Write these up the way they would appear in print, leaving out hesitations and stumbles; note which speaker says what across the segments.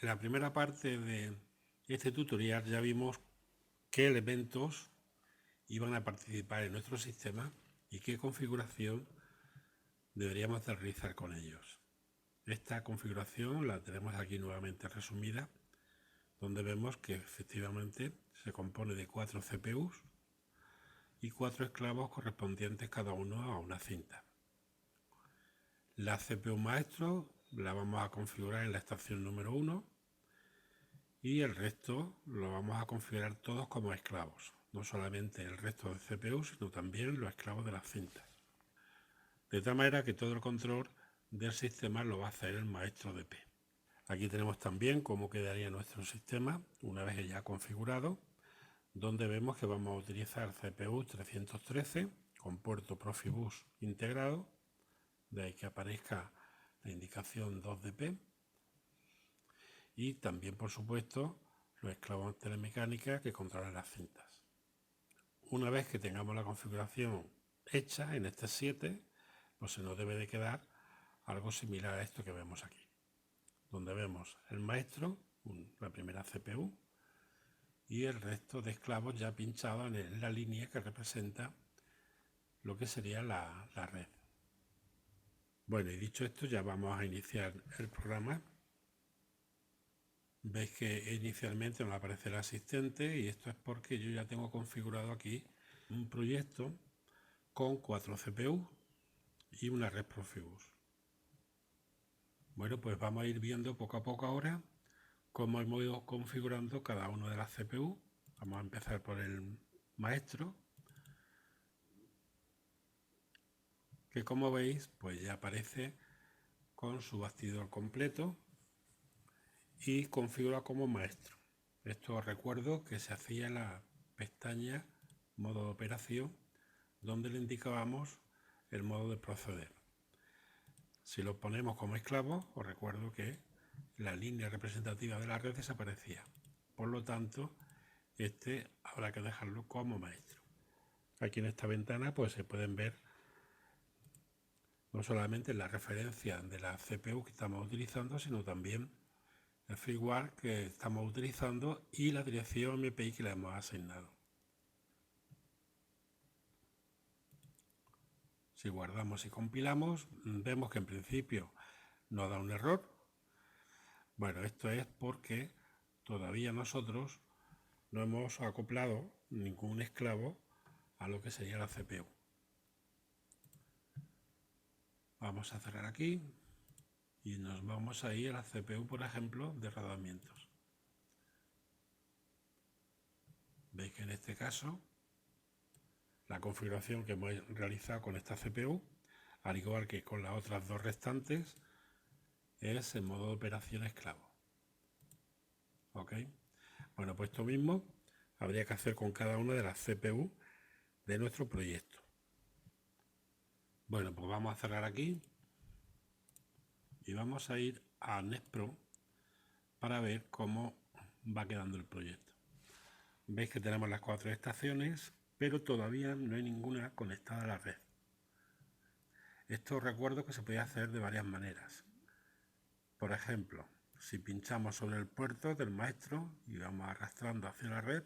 Speaker 1: En la primera parte de este tutorial ya vimos qué elementos iban a participar en nuestro sistema y qué configuración deberíamos de realizar con ellos. Esta configuración la tenemos aquí nuevamente resumida, donde vemos que efectivamente se compone de 4 CPUs y 4 esclavos correspondientes cada uno a una cinta. La CPU maestro la vamos a configurar en la estación número 1 y el resto lo vamos a configurar todos como esclavos, no solamente el resto de CPU, sino también los esclavos de las cintas. De tal manera que todo el control del sistema lo va a hacer el maestro de P. Aquí tenemos también cómo quedaría nuestro sistema una vez ya configurado, donde vemos que vamos a utilizar CPU 313 con puerto Profibus integrado, de ahí que aparezca la indicación 2DP, y también por supuesto los esclavos telemecánica que controlan las cintas. Una vez que tengamos la configuración hecha en este 7, pues se nos debe de quedar algo similar a esto que vemos aquí, donde vemos el maestro, la primera CPU, y el resto de esclavos ya pinchados en la línea que representa lo que sería la red. Bueno, y dicho esto, ya vamos a iniciar el programa. Veis que inicialmente nos aparece el asistente y esto es porque yo ya tengo configurado aquí un proyecto con 4 CPU y una red Profibus. Bueno, pues vamos a ir viendo poco a poco ahora cómo hemos ido configurando cada una de las CPU. Vamos a empezar por el maestro, que como veis pues ya aparece con su bastidor completo y configura como maestro. Esto os recuerdo que se hacía en la pestaña modo de operación, donde le indicábamos el modo de proceder. Si lo ponemos como esclavo, os recuerdo que la línea representativa de la red desaparecía. Por lo tanto, este habrá que dejarlo como maestro. Aquí en esta ventana pues se pueden ver no solamente la referencia de la CPU que estamos utilizando, sino también el firmware que estamos utilizando y la dirección MPI que le hemos asignado. Si guardamos y compilamos, vemos que en principio nos da un error. Bueno, esto es porque todavía nosotros no hemos acoplado ningún esclavo a lo que sería la CPU. Vamos a cerrar aquí y nos vamos a ir a la CPU, por ejemplo, de rodamientos. Veis que en este caso la configuración que hemos realizado con esta CPU, al igual que con las otras dos restantes, es en modo de operación esclavo. ¿Ok? Bueno, pues esto mismo habría que hacer con cada una de las CPU de nuestro proyecto. Bueno, pues vamos a cerrar aquí y vamos a ir a NetPro para ver cómo va quedando el proyecto. Veis que tenemos las 4 estaciones, pero todavía no hay ninguna conectada a la red. Esto recuerdo que se podía hacer de varias maneras. Por ejemplo, si pinchamos sobre el puerto del maestro y vamos arrastrando hacia la red,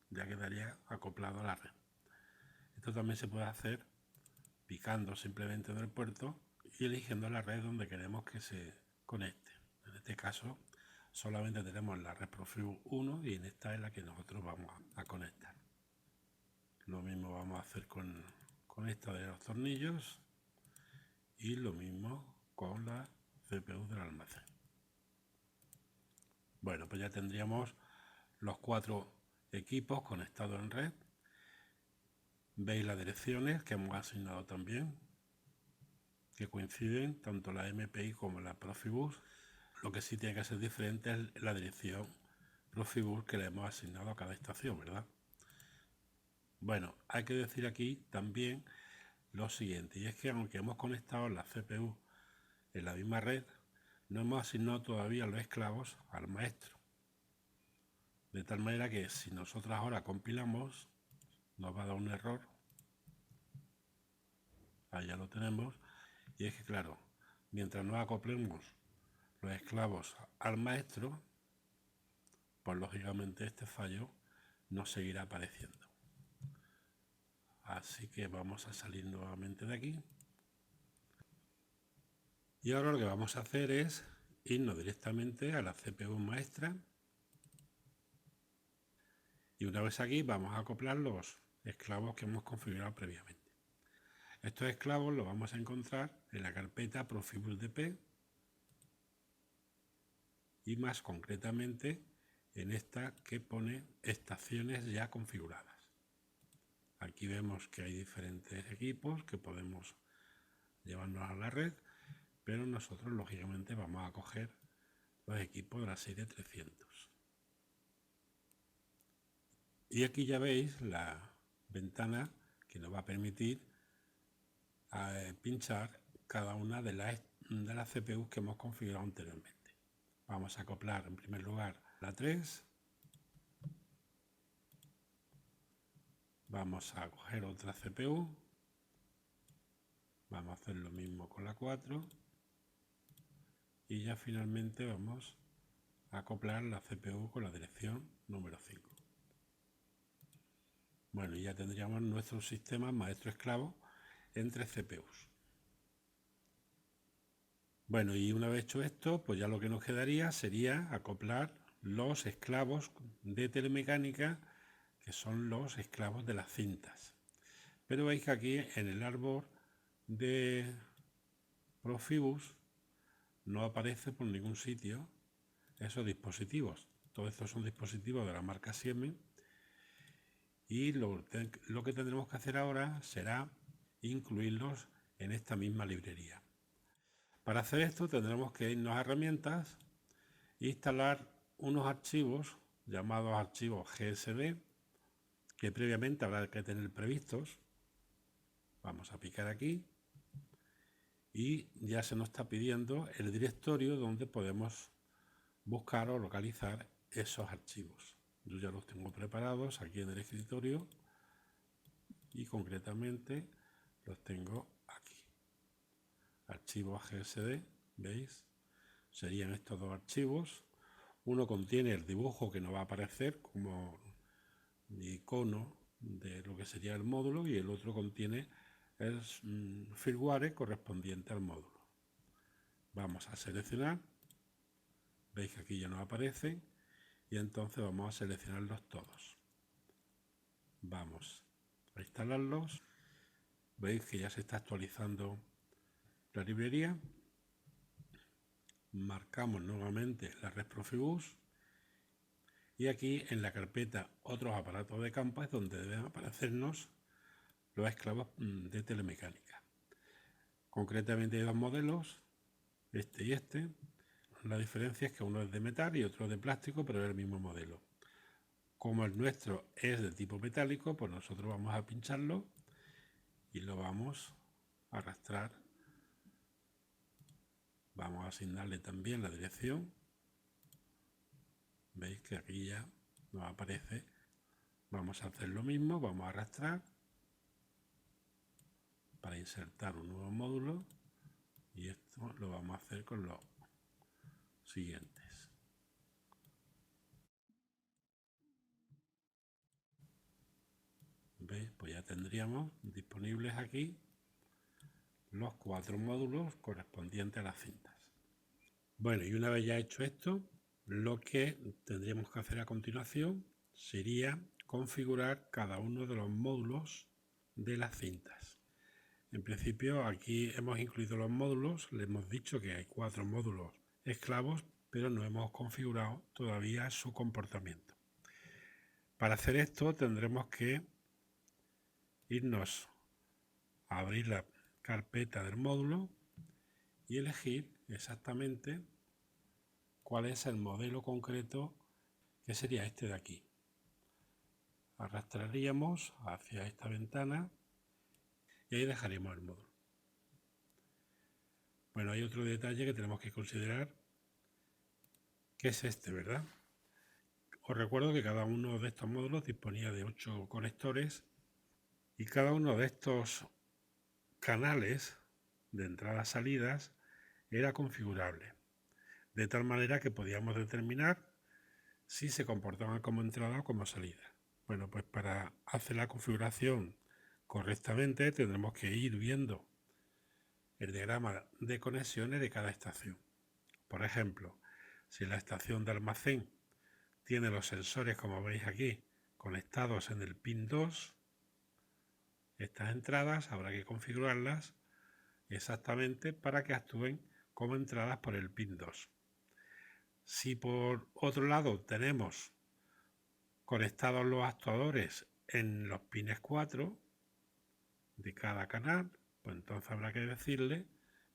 Speaker 1: ya quedaría acoplado a la red. Esto también se puede hacer picando simplemente en el puerto y eligiendo la red donde queremos que se conecte. En este caso solamente tenemos la red Profibus 1 y en esta es la que nosotros vamos a conectar. Lo mismo vamos a hacer con esta de los tornillos y lo mismo con la CPU del almacén. Bueno, pues ya tendríamos los 4 equipos conectados en red. Veis las direcciones que hemos asignado también, que coinciden tanto la MPI como la Profibus. Lo que sí tiene que ser diferente es la dirección Profibus que le hemos asignado a cada estación, ¿verdad? Bueno, hay que decir aquí también lo siguiente, y es que aunque hemos conectado la CPU en la misma red, no hemos asignado todavía los esclavos al maestro. De tal manera que si nosotros ahora compilamos, nos va a dar un error. Ahí ya lo tenemos. Y es que claro, mientras no acoplemos los esclavos al maestro, pues lógicamente este fallo no seguirá apareciendo. Así que vamos a salir nuevamente de aquí. Y ahora lo que vamos a hacer es irnos directamente a la CPU maestra. Y una vez aquí vamos a acoplar los esclavos que hemos configurado previamente. Estos esclavos los vamos a encontrar en la carpeta ProfibusDP y más concretamente en esta que pone estaciones ya configuradas. Aquí vemos que hay diferentes equipos que podemos llevarnos a la red, pero nosotros lógicamente vamos a coger los equipos de la serie 300. Y aquí ya veis la ventana que nos va a permitir pinchar cada una de las CPUs que hemos configurado anteriormente. Vamos a acoplar en primer lugar la 3. Vamos a coger otra CPU. Vamos a hacer lo mismo con la 4. Y ya finalmente vamos a acoplar la CPU con la dirección número 5. Bueno, y ya tendríamos nuestro sistema maestro-esclavo entre CPUs. Bueno, y una vez hecho esto, pues ya lo que nos quedaría sería acoplar los esclavos de telemecánica, que son los esclavos de las cintas. Pero veis que aquí en el árbol de Profibus no aparece por ningún sitio esos dispositivos. Todos estos son dispositivos de la marca Siemens y lo que tendremos que hacer ahora será incluirlos en esta misma librería. Para hacer esto tendremos que irnos a herramientas e instalar unos archivos llamados archivos GSD que previamente habrá que tener previstos. Vamos a picar aquí y ya se nos está pidiendo el directorio donde podemos buscar o localizar esos archivos. Yo ya los tengo preparados aquí en el escritorio y concretamente los tengo aquí. Archivos GSD, ¿veis? Serían estos dos archivos. Uno contiene el dibujo que nos va a aparecer como icono de lo que sería el módulo y el otro contiene el firmware correspondiente al módulo. Vamos a seleccionar. Veis que aquí ya nos aparecen y entonces vamos a seleccionarlos todos. Vamos a instalarlos. Veis que ya se está actualizando la librería. Marcamos nuevamente la red Profibus y aquí en la carpeta otros aparatos de campo es donde deben aparecernos los esclavos de telemecánica. Concretamente hay dos modelos, este y este. La diferencia es que uno es de metal y otro de plástico, pero es el mismo modelo. Como el nuestro es de tipo metálico, pues nosotros vamos a pincharlo y lo vamos a arrastrar. Vamos a asignarle también la dirección. Veis que aquí ya nos aparece. Vamos a hacer lo mismo, vamos a arrastrar para insertar un nuevo módulo y esto lo vamos a hacer con los siguientes. ¿Veis? Pues ya tendríamos disponibles aquí los 4 módulos correspondientes a las cintas. Bueno, y una vez ya hecho esto, lo que tendríamos que hacer a continuación sería configurar cada uno de los módulos de las cintas. En principio aquí hemos incluido los módulos, le hemos dicho que hay 4 módulos esclavos, pero no hemos configurado todavía su comportamiento. Para hacer esto tendremos que irnos a abrir la carpeta del módulo y elegir exactamente cuál es el modelo concreto que sería este de aquí. Arrastraríamos hacia esta ventana y ahí dejaríamos el módulo. Bueno, hay otro detalle que tenemos que considerar, que es este, ¿verdad? Os recuerdo que cada uno de estos módulos disponía de 8 conectores y cada uno de estos canales de entradas-salidas era configurable. de tal manera que podíamos determinar si se comportaban como entrada o como salida. Bueno, pues para hacer la configuración correctamente tendremos que ir viendo el diagrama de conexiones de cada estación. Por ejemplo, si la estación de almacén tiene los sensores, como veis aquí, conectados en el pin 2, estas entradas habrá que configurarlas exactamente para que actúen como entradas por el pin 2. Si por otro lado tenemos conectados los actuadores en los pines 4 de cada canal, pues entonces habrá que decirle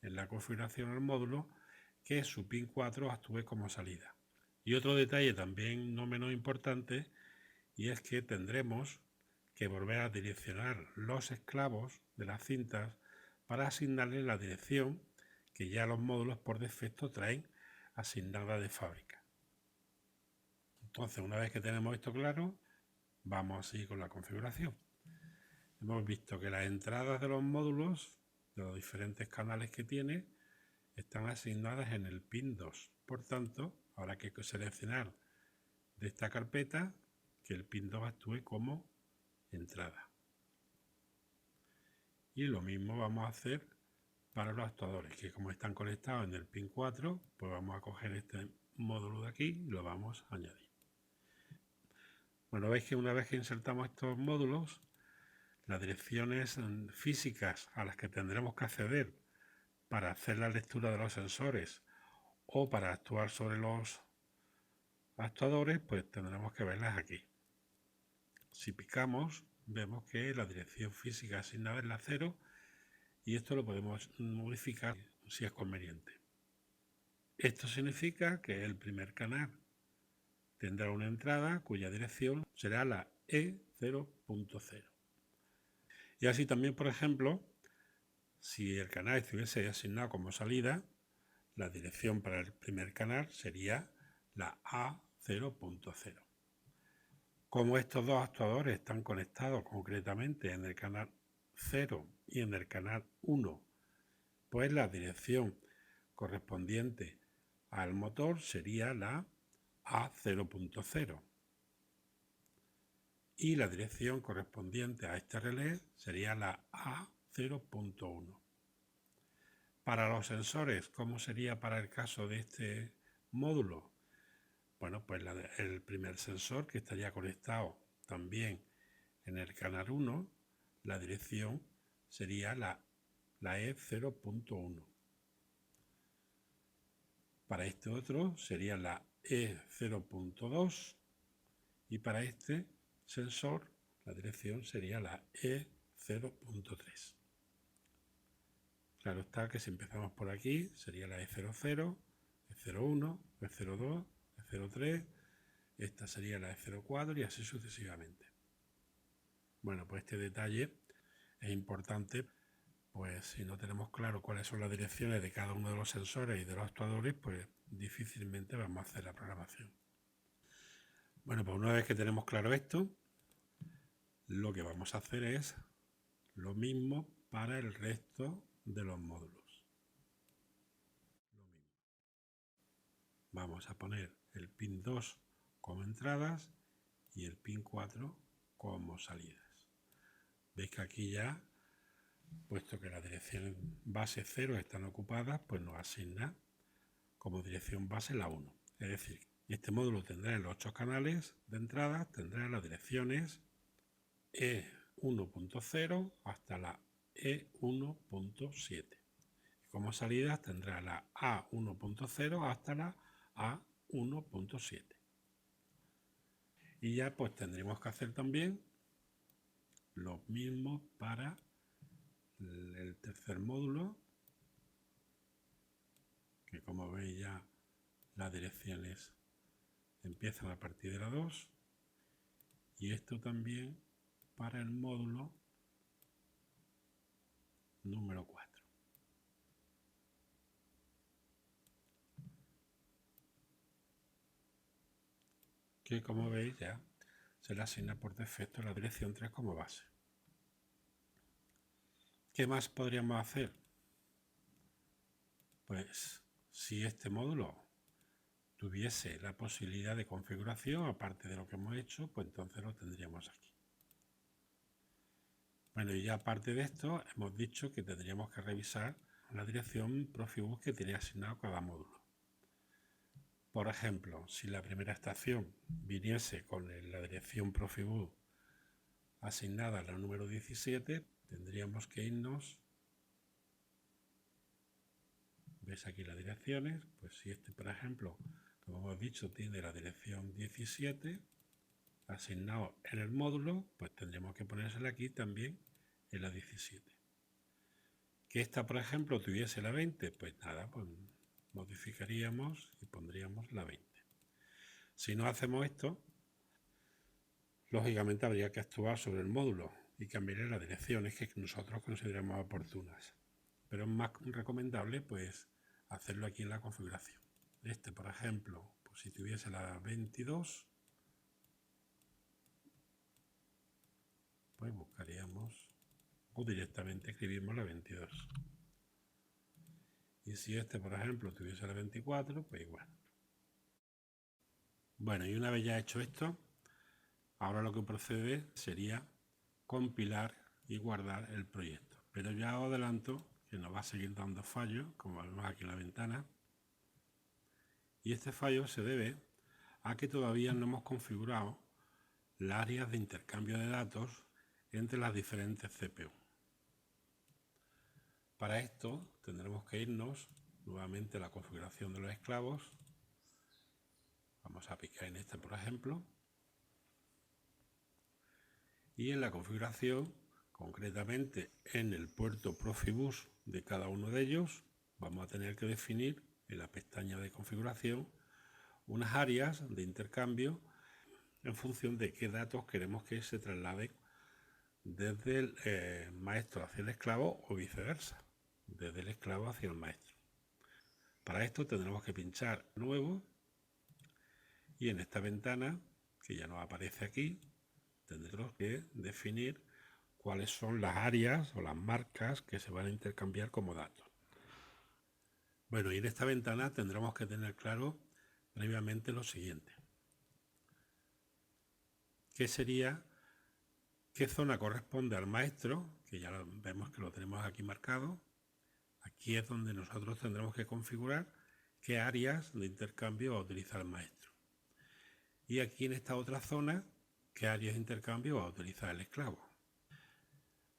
Speaker 1: en la configuración al módulo que su pin 4 actúe como salida. Y otro detalle también no menos importante, y es que tendremos que volver a direccionar los esclavos de las cintas para asignarles la dirección que ya los módulos por defecto traen asignada de fábrica. Entonces, una vez que tenemos esto claro, vamos a seguir con la configuración. Hemos visto que las entradas de los módulos, de los diferentes canales que tiene, están asignadas en el pin 2. Por tanto, habrá que seleccionar de esta carpeta que el pin 2 actúe como entrada. Y lo mismo vamos a hacer para los actuadores, que como están conectados en el pin 4, pues vamos a coger este módulo de aquí y lo vamos a añadir. Bueno, veis que una vez que insertamos estos módulos, las direcciones físicas a las que tendremos que acceder para hacer la lectura de los sensores o para actuar sobre los actuadores, pues tendremos que verlas aquí. Si picamos, vemos que la dirección física asignada es la 0 y esto lo podemos modificar si es conveniente. Esto significa que el primer canal tendrá una entrada cuya dirección será la E0.0. Y así también, por ejemplo, si el canal estuviese asignado como salida, la dirección para el primer canal sería la A0.0. Como estos dos actuadores están conectados concretamente en el canal 0 y en el canal 1, pues la dirección correspondiente al motor sería la A0.0 y la dirección correspondiente a este relé sería la A0.1. Para los sensores, ¿cómo sería para el caso de este módulo? Bueno, pues el primer sensor que estaría conectado también en el canal 1, la dirección sería la E0.1. Para este otro sería la E0.2 y para este sensor la dirección sería la E0.3. Claro está que si empezamos por aquí sería la E00, E01, E02, E03, esta sería la E04 y así sucesivamente. Bueno, pues este detalle es importante, pues si no tenemos claro cuáles son las direcciones de cada uno de los sensores y de los actuadores, pues difícilmente vamos a hacer la programación. Bueno, pues una vez que tenemos claro esto, lo que vamos a hacer es lo mismo para el resto de los módulos. Vamos a poner el pin 2 como entradas y el pin 4 como salidas. Veis que aquí ya, puesto que las direcciones base 0 están ocupadas, pues nos asigna como dirección base la 1. Es decir, este módulo tendrá en los 8 canales de entrada, tendrá las direcciones E1.0 hasta la E1.7. Como salidas tendrá la A1.0 hasta la A1.7. Y ya pues tendremos que hacer también lo mismo para el tercer módulo, que como veis ya las direcciones empiezan a partir de la 2, y esto también para el módulo número 4. Que como veis ya se le asigna por defecto la dirección 3 como base. ¿Qué más podríamos hacer? Pues si este módulo tuviese la posibilidad de configuración, aparte de lo que hemos hecho, pues entonces lo tendríamos aquí. Bueno, y ya aparte de esto, hemos dicho que tendríamos que revisar la dirección Profibus que tiene asignado cada módulo. Por ejemplo, si la primera estación viniese con la dirección Profibus asignada a la número 17, tendríamos que irnos. ¿Ves aquí las direcciones? Pues si este, por ejemplo, como hemos dicho, tiene la dirección 17 asignado en el módulo, pues tendremos que ponérsela aquí también en la 17. Que esta, por ejemplo, tuviese la 20, pues nada, pues modificaríamos y pondríamos la 20. Si no hacemos esto, lógicamente habría que actuar sobre el módulo y cambiar las direcciones que nosotros consideramos oportunas. Pero es más recomendable pues hacerlo aquí en la configuración. Este, por ejemplo, pues si tuviese la 22, pues buscaríamos o directamente escribimos la 22. Y si este, por ejemplo, tuviese la 24, pues igual. Bueno, y una vez ya hecho esto, ahora lo que procede sería compilar y guardar el proyecto. Pero ya os adelanto que nos va a seguir dando fallos, como vemos aquí en la ventana. Y este fallo se debe a que todavía no hemos configurado las áreas de intercambio de datos entre las diferentes CPU. Para esto tendremos que irnos nuevamente a la configuración de los esclavos. Vamos a picar en este, por ejemplo. Y en la configuración, concretamente en el puerto Profibus de cada uno de ellos, vamos a tener que definir en la pestaña de configuración unas áreas de intercambio en función de qué datos queremos que se trasladen desde el maestro hacia el esclavo o viceversa, desde el esclavo hacia el maestro. Para esto tendremos que pinchar nuevo y en esta ventana, que ya nos aparece aquí, tendremos que definir cuáles son las áreas o las marcas que se van a intercambiar como datos. Bueno, y en esta ventana tendremos que tener claro previamente lo siguiente. ¿Qué sería, qué zona corresponde al maestro? Que ya vemos que lo tenemos aquí marcado. Aquí es donde nosotros tendremos que configurar qué áreas de intercambio va a utilizar el maestro. Y aquí en esta otra zona, qué áreas de intercambio va a utilizar el esclavo.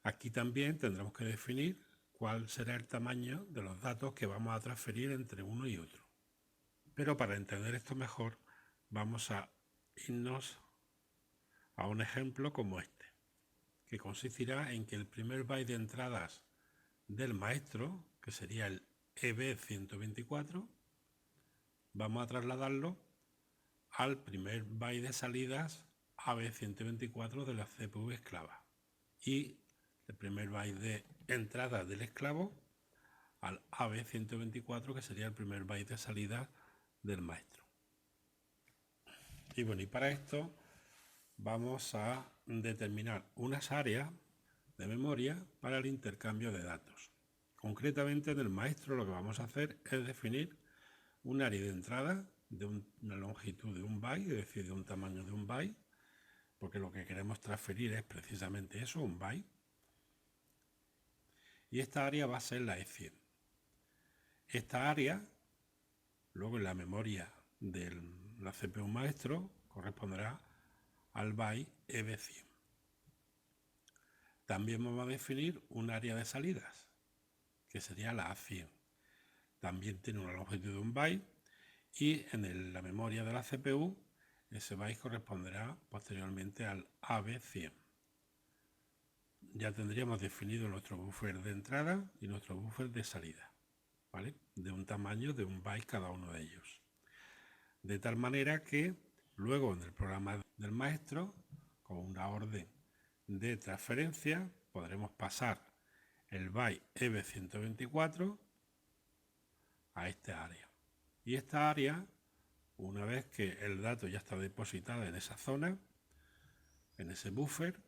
Speaker 1: Aquí también tendremos que definir cuál será el tamaño de los datos que vamos a transferir entre uno y otro. Pero para entender esto mejor, vamos a irnos a un ejemplo como este, que consistirá en que el primer byte de entradas del maestro, que sería el EB124, vamos a trasladarlo al primer byte de salidas AB124 de la CPU esclava. Y el primer byte de entrada del esclavo al AB124, que sería el primer byte de salida del maestro. Y bueno, y para esto vamos a determinar unas áreas de memoria para el intercambio de datos. Concretamente en el maestro lo que vamos a hacer es definir un área de entrada de una longitud de 1 byte, es decir, de un tamaño de 1 byte, porque lo que queremos transferir es precisamente eso, 1 byte. Y esta área va a ser la E100. Esta área, luego en la memoria de la CPU maestro, corresponderá al byte EB100. También vamos a definir un área de salidas, que sería la A100. También tiene una longitud de 1 byte y en la memoria de la CPU ese byte corresponderá posteriormente al AB100. Ya tendríamos definido nuestro buffer de entrada y nuestro buffer de salida, ¿vale? De un tamaño de 1 byte cada uno de ellos. De tal manera que luego en el programa del maestro, con una orden de transferencia, podremos pasar el byte EB124 a esta área. Y esta área, una vez que el dato ya está depositado en esa zona, en ese buffer,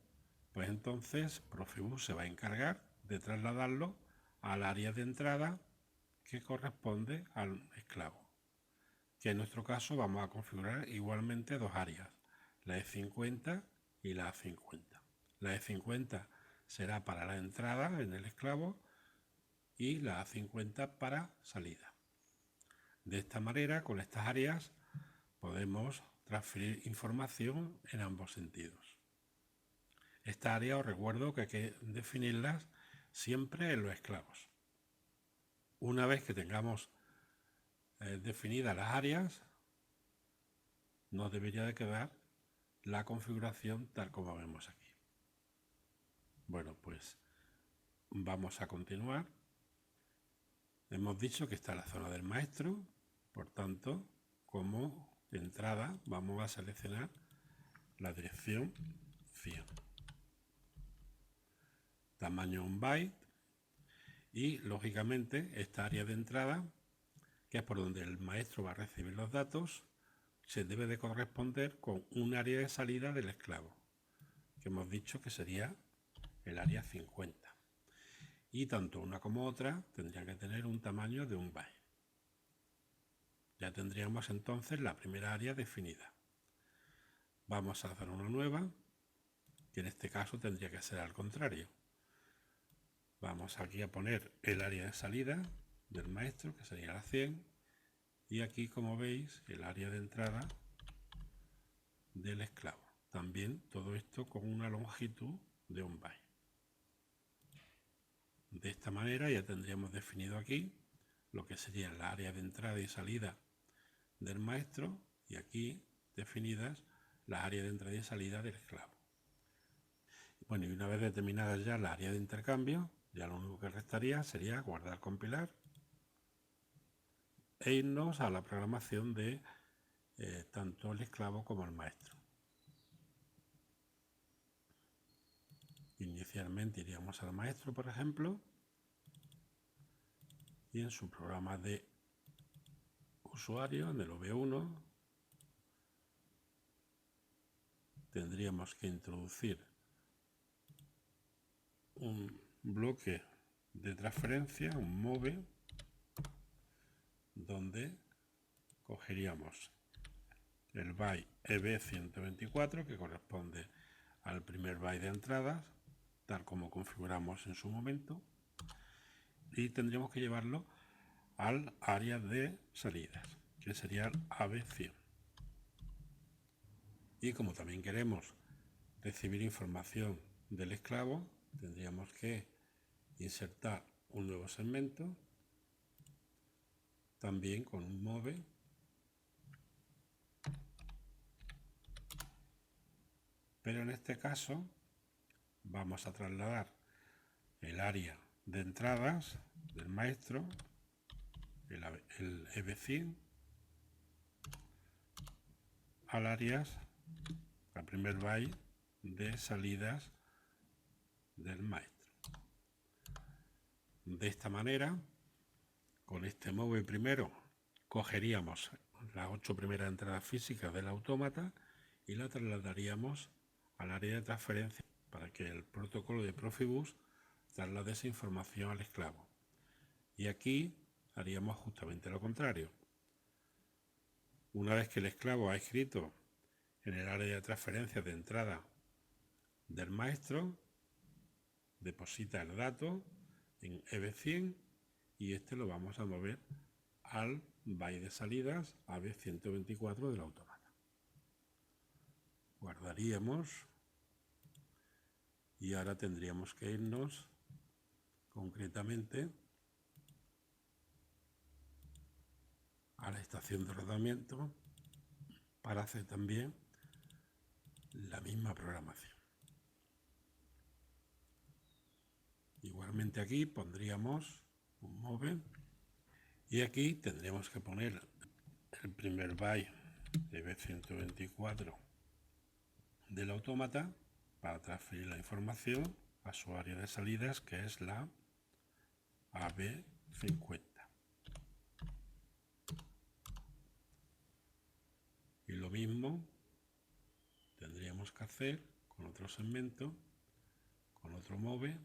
Speaker 1: pues entonces Profibus se va a encargar de trasladarlo al área de entrada que corresponde al esclavo. que en nuestro caso vamos a configurar igualmente dos áreas, la E50 y la A50. La E50 será para la entrada en el esclavo y la A50 para salida. De esta manera, con estas áreas, podemos transferir información en ambos sentidos. Esta área os recuerdo que hay que definirlas siempre en los esclavos. Una vez que tengamos definidas las áreas, nos debería de quedar la configuración tal como vemos aquí. Bueno, pues vamos a continuar. Hemos dicho que está la zona del maestro, por tanto, como entrada vamos a seleccionar la dirección 100. Tamaño 1 byte y, lógicamente, esta área de entrada, que es por donde el maestro va a recibir los datos, se debe de corresponder con un área de salida del esclavo, que hemos dicho que sería el área 50. Y tanto una como otra tendrían que tener un tamaño de 1 byte. Ya tendríamos entonces la primera área definida. Vamos a hacer una nueva, que en este caso tendría que ser al contrario. Vamos aquí a poner el área de salida del maestro, que sería la 100, y aquí, como veis, el área de entrada del esclavo. También todo esto con una longitud de 1 byte. De esta manera ya tendríamos definido aquí lo que sería la área de entrada y salida del maestro, y aquí definidas las áreas de entrada y salida del esclavo. Bueno, y una vez determinada ya la área de intercambio, ya lo único que restaría sería guardar, compilar e irnos a la programación de tanto el esclavo como el maestro. Inicialmente iríamos al maestro, por ejemplo, y en su programa de usuario, en el V1, tendríamos que introducir un bloque de transferencia, un move, donde cogeríamos el byte EB124, que corresponde al primer byte de entradas, tal como configuramos en su momento, y tendríamos que llevarlo al área de salidas, que sería el AB100. Y como también queremos recibir información del esclavo, tendríamos que insertar un nuevo segmento, también con un move, pero en este caso vamos a trasladar el área de entradas del maestro, el EB100, al primer byte de salidas del maestro. De esta manera, con este move primero, cogeríamos las 8 primeras entradas físicas del autómata y la trasladaríamos al área de transferencia para que el protocolo de Profibus traslade esa información al esclavo. Y aquí haríamos justamente lo contrario. Una vez que el esclavo ha escrito en el área de transferencia de entrada del maestro, deposita el dato en EB100 y este lo vamos a mover al byte de salidas AB124 del autómata. Guardaríamos y ahora tendríamos que irnos concretamente a la estación de rodamiento para hacer también la misma programación. Igualmente aquí pondríamos un move y aquí tendríamos que poner el primer byte de B124 del autómata para transferir la información a su área de salidas, que es la AB50. Y lo mismo tendríamos que hacer con otro segmento, con otro move,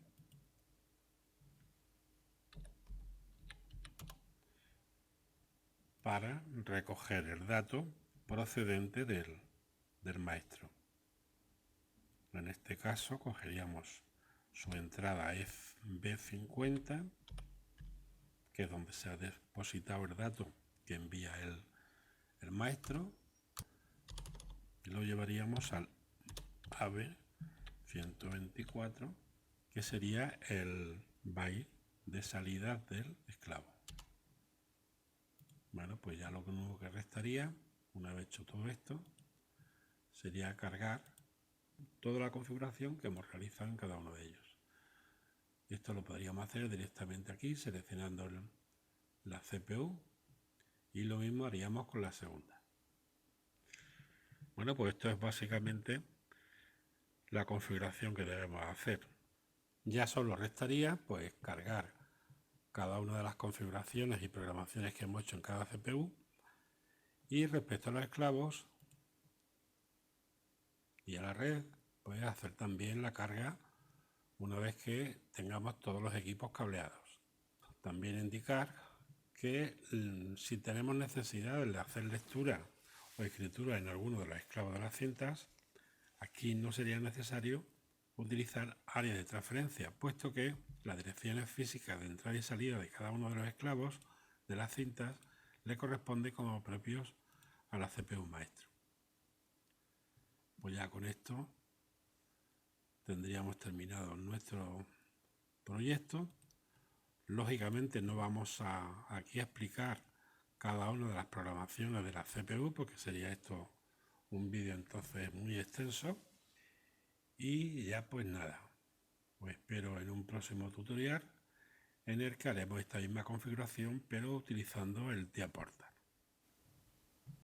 Speaker 1: para recoger el dato procedente del maestro. En este caso cogeríamos su entrada FB50, que es donde se ha depositado el dato que envía el maestro, y lo llevaríamos al AB124, que sería el byte de salida del esclavo. Bueno, pues ya lo único que restaría, una vez hecho todo esto, sería cargar toda la configuración que hemos realizado en cada uno de ellos. Esto lo podríamos hacer directamente aquí, seleccionando la CPU, y lo mismo haríamos con la segunda. Bueno, pues esto es básicamente la configuración que debemos hacer. Ya solo restaría pues cargar cada una de las configuraciones y programaciones que hemos hecho en cada CPU, y respecto a los esclavos y a la red, pues hacer también la carga una vez que tengamos todos los equipos cableados. También indicar que si tenemos necesidad de hacer lectura o escritura en alguno de los esclavos de las cintas, aquí no sería necesario utilizar áreas de transferencia, puesto que las direcciones físicas de entrada y salida de cada uno de los esclavos de las cintas le corresponde como propios a la CPU maestro. Pues ya con esto tendríamos terminado nuestro proyecto. Lógicamente no vamos aquí a explicar cada una de las programaciones de la CPU, porque sería esto un vídeo entonces muy extenso. Y ya pues nada, os espero en un próximo tutorial en el que haremos esta misma configuración, pero utilizando el TIA Porta.